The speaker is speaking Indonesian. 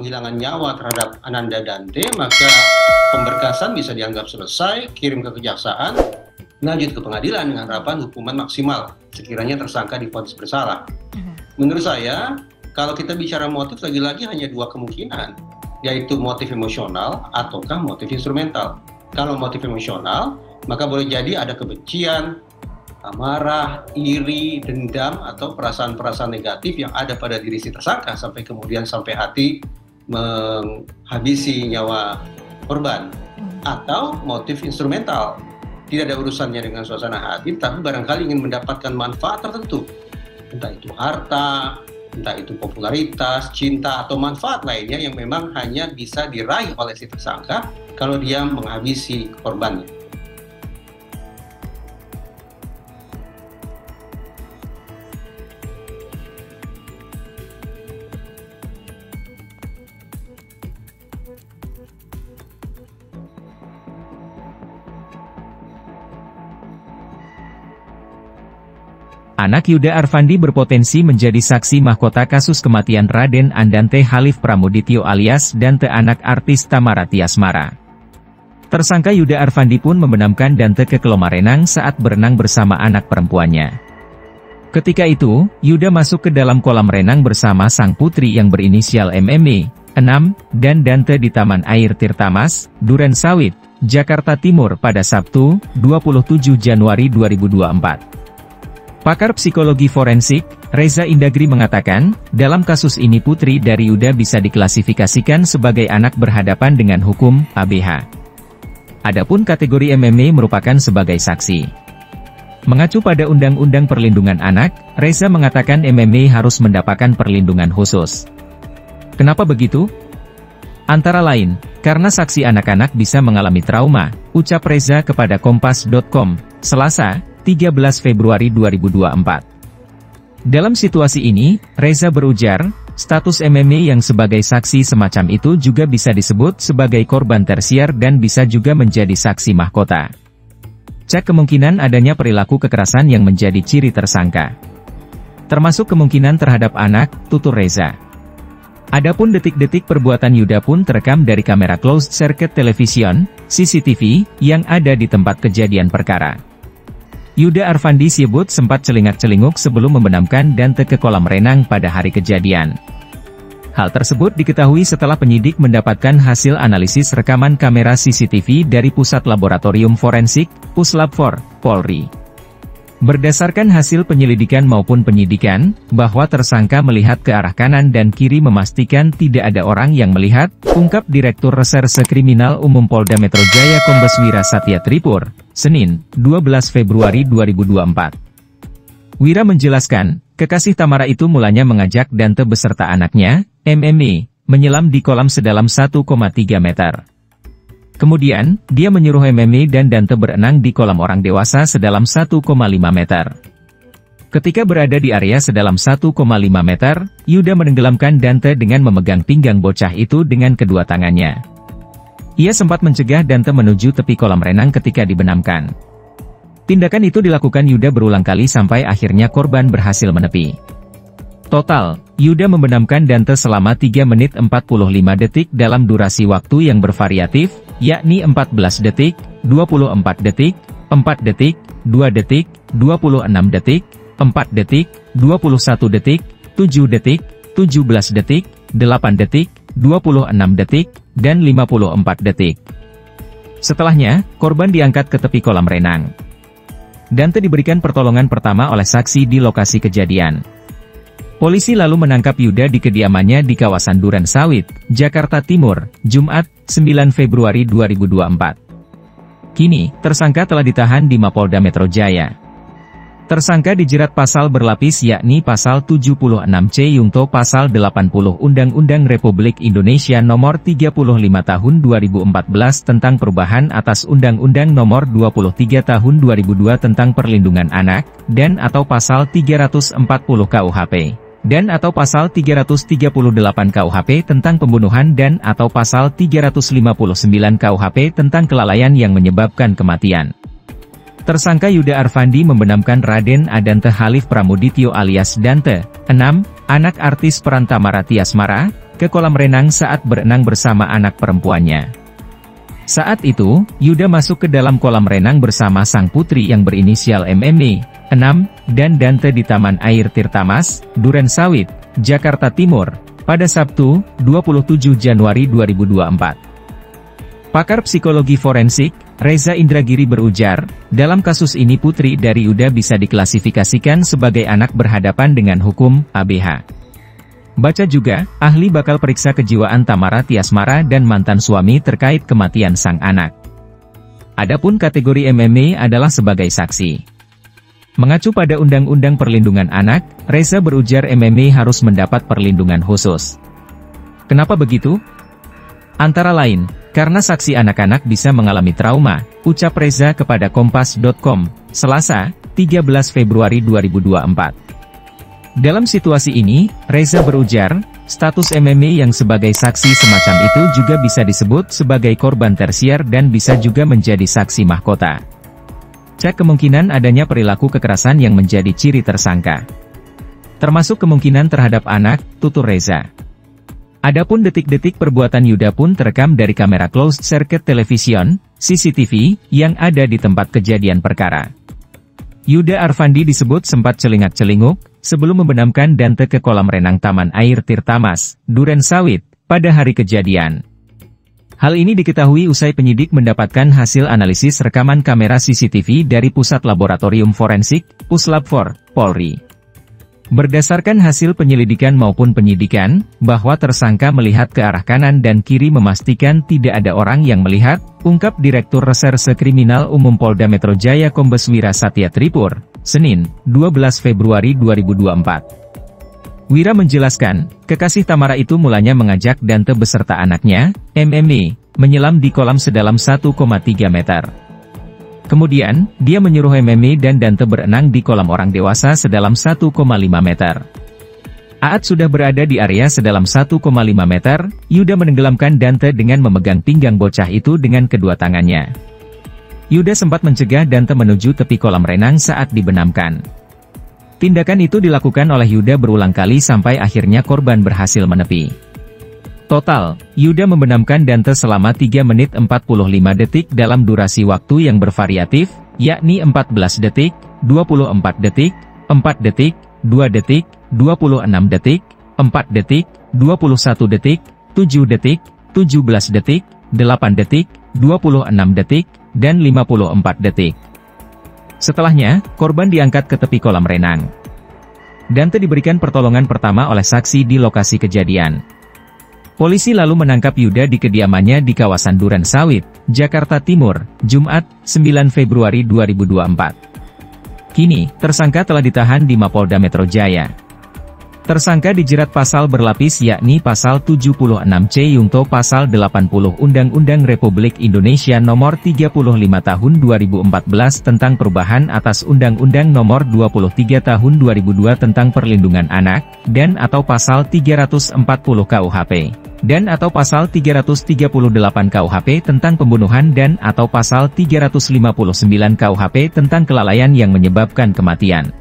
penghilangan nyawa terhadap Ananda Dante, maka pemberkasan bisa dianggap selesai, kirim ke kejaksaan, lanjut ke pengadilan dengan harapan hukuman maksimal sekiranya tersangka divonis bersalah. Menurut saya, kalau kita bicara motif, lagi-lagi hanya dua kemungkinan, yaitu motif emosional ataukah motif instrumental. Kalau motif emosional, maka boleh jadi ada kebencian, amarah, iri, dendam, atau perasaan-perasaan negatif yang ada pada diri si tersangka sampai kemudian sampai hati menghabisi nyawa korban. Atau motif instrumental, tidak ada urusannya dengan suasana hati, tapi barangkali ingin mendapatkan manfaat tertentu, entah itu harta, entah itu popularitas, cinta, atau manfaat lainnya yang memang hanya bisa diraih oleh si tersangka kalau dia menghabisi korbannya. Anak Yuda Arfandi berpotensi menjadi saksi mahkota kasus kematian Raden Andante Halif Pramudityo alias Dante anak artis Tamara Tiasmara. Tersangka Yuda Arfandi pun membenamkan Dante ke kolam renang saat berenang bersama anak perempuannya. Ketika itu, Yuda masuk ke dalam kolam renang bersama sang putri yang berinisial MME, 6, dan Dante di Taman Air Tirtamas, Duren Sawit, Jakarta Timur pada Sabtu, 27 Januari 2024. Pakar psikologi forensik, Reza Indagri mengatakan, dalam kasus ini putri dari Yuda bisa diklasifikasikan sebagai anak berhadapan dengan hukum, ABH. Adapun kategori MME merupakan sebagai saksi. Mengacu pada Undang-Undang Perlindungan Anak, Reza mengatakan MME harus mendapatkan perlindungan khusus. Kenapa begitu? Antara lain, karena saksi anak-anak bisa mengalami trauma, ucap Reza kepada Kompas.com, Selasa, 13 Februari 2024. Dalam situasi ini, Reza berujar, status MME yang sebagai saksi semacam itu juga bisa disebut sebagai korban tersier dan bisa juga menjadi saksi mahkota. Cek kemungkinan adanya perilaku kekerasan yang menjadi ciri tersangka. Termasuk kemungkinan terhadap anak, tutur Reza. Adapun detik-detik perbuatan Yuda pun terekam dari kamera closed circuit television, CCTV, yang ada di tempat kejadian perkara. Yuda Arfandi sebut sempat celingak-celinguk sebelum membenamkan Dante ke kolam renang pada hari kejadian. Hal tersebut diketahui setelah penyidik mendapatkan hasil analisis rekaman kamera CCTV dari Pusat Laboratorium Forensik, Puslab 4, Polri. Berdasarkan hasil penyelidikan maupun penyidikan, bahwa tersangka melihat ke arah kanan dan kiri memastikan tidak ada orang yang melihat, ungkap Direktur Reserse Kriminal Umum Polda Metro Jaya Kombes Wira Satya Tripur, Senin, 12 Februari 2024. Wira menjelaskan, kekasih Tamara itu mulanya mengajak Dante beserta anaknya, MME, menyelam di kolam sedalam 1,3 meter. Kemudian, dia menyuruh MME dan Dante berenang di kolam orang dewasa sedalam 1,5 meter. Ketika berada di area sedalam 1,5 meter, Yuda menenggelamkan Dante dengan memegang pinggang bocah itu dengan kedua tangannya. Ia sempat mencegah Dante menuju tepi kolam renang ketika dibenamkan. Tindakan itu dilakukan Yuda berulang kali sampai akhirnya korban berhasil menepi. Total, Yuda membenamkan Dante selama 3 menit 45 detik dalam durasi waktu yang bervariatif, yakni 14 detik, 24 detik, 4 detik, 2 detik, 26 detik, 4 detik, 21 detik, 7 detik, 17 detik, 8 detik, 26 detik, dan 54 detik. Setelahnya, korban diangkat ke tepi kolam renang. Dante diberikan pertolongan pertama oleh saksi di lokasi kejadian. Polisi lalu menangkap Yuda di kediamannya di kawasan Duren Sawit, Jakarta Timur, Jumat, 9 Februari 2024. Kini, tersangka telah ditahan di Mapolda Metro Jaya. Tersangka dijerat pasal berlapis yakni pasal 76C Yungto pasal 80 Undang-Undang Republik Indonesia Nomor 35 Tahun 2014 tentang perubahan atas Undang-Undang Nomor 23 Tahun 2002 tentang Perlindungan Anak, dan atau pasal 340 KUHP. Dan atau pasal 338 KUHP tentang pembunuhan dan atau pasal 359 KUHP tentang kelalaian yang menyebabkan kematian. Tersangka Yuda Arfandi membenamkan Raden Andante Halif Pramudityo alias Dante, 6, anak artis peran Tamara Tiasmara, ke kolam renang saat berenang bersama anak perempuannya. Saat itu, Yuda masuk ke dalam kolam renang bersama sang putri yang berinisial MME, 6, dan Dante di Taman Air Tirtamas, Durensawit, Jakarta Timur, pada Sabtu, 27 Januari 2024. Pakar psikologi forensik, Reza Indragiri berujar, dalam kasus ini putri dari Yuda bisa diklasifikasikan sebagai anak berhadapan dengan hukum, ABH. Baca juga, ahli bakal periksa kejiwaan Tamara Tiasmara dan mantan suami terkait kematian sang anak. Adapun kategori MME adalah sebagai saksi. Mengacu pada Undang-Undang Perlindungan Anak, Reza berujar MME harus mendapat perlindungan khusus. Kenapa begitu? Antara lain, karena saksi anak-anak bisa mengalami trauma, ucap Reza kepada Kompas.com, Selasa, 13 Februari 2024. Dalam situasi ini, Reza berujar, status MME yang sebagai saksi semacam itu juga bisa disebut sebagai korban tersier dan bisa juga menjadi saksi mahkota. Cek kemungkinan adanya perilaku kekerasan yang menjadi ciri tersangka. Termasuk kemungkinan terhadap anak, tutur Reza. Adapun detik-detik perbuatan Yuda pun terekam dari kamera closed circuit television, CCTV, yang ada di tempat kejadian perkara. Yuda Arfandi disebut sempat celingak-celinguk, sebelum membenamkan Dante ke kolam renang Taman Air Tirtamas, Durensawit, pada hari kejadian. Hal ini diketahui usai penyidik mendapatkan hasil analisis rekaman kamera CCTV dari Pusat Laboratorium Forensik, Puslab-4, Polri. Berdasarkan hasil penyelidikan maupun penyidikan, bahwa tersangka melihat ke arah kanan dan kiri memastikan tidak ada orang yang melihat, ungkap Direktur Reserse Kriminal Umum Polda Metro Jaya Kombes Wira Satya Tripur, Senin, 12 Februari 2024. Wira menjelaskan, kekasih Tamara itu mulanya mengajak Dante beserta anaknya, MME, menyelam di kolam sedalam 1,3 meter. Kemudian, dia menyuruh MME dan Dante berenang di kolam orang dewasa sedalam 1,5 meter. Saat sudah berada di area sedalam 1,5 meter, Yuda menenggelamkan Dante dengan memegang pinggang bocah itu dengan kedua tangannya. Yuda sempat mencegah Dante menuju tepi kolam renang saat dibenamkan. Tindakan itu dilakukan oleh Yuda berulang kali sampai akhirnya korban berhasil menepi. Total, Yuda membenamkan Dante selama 3 menit 45 detik dalam durasi waktu yang bervariatif, yakni 14 detik, 24 detik, 4 detik, 2 detik, 26 detik, 4 detik, 21 detik, 7 detik, 17 detik, 8 detik, 26 detik, dan 54 detik. Setelahnya, korban diangkat ke tepi kolam renang. Dante diberikan pertolongan pertama oleh saksi di lokasi kejadian. Polisi lalu menangkap Yuda di kediamannya di kawasan Durensawit, Jakarta Timur, Jumat, 9 Februari 2024. Kini, tersangka telah ditahan di Mapolda Metro Jaya. Tersangka dijerat pasal berlapis yakni pasal 76C Yungto pasal 80 Undang-Undang Republik Indonesia Nomor 35 Tahun 2014 tentang perubahan atas Undang-Undang Nomor 23 Tahun 2002 tentang Perlindungan Anak, dan atau pasal 340 KUHP, dan atau pasal 338 KUHP tentang pembunuhan dan atau pasal 359 KUHP tentang kelalaian yang menyebabkan kematian.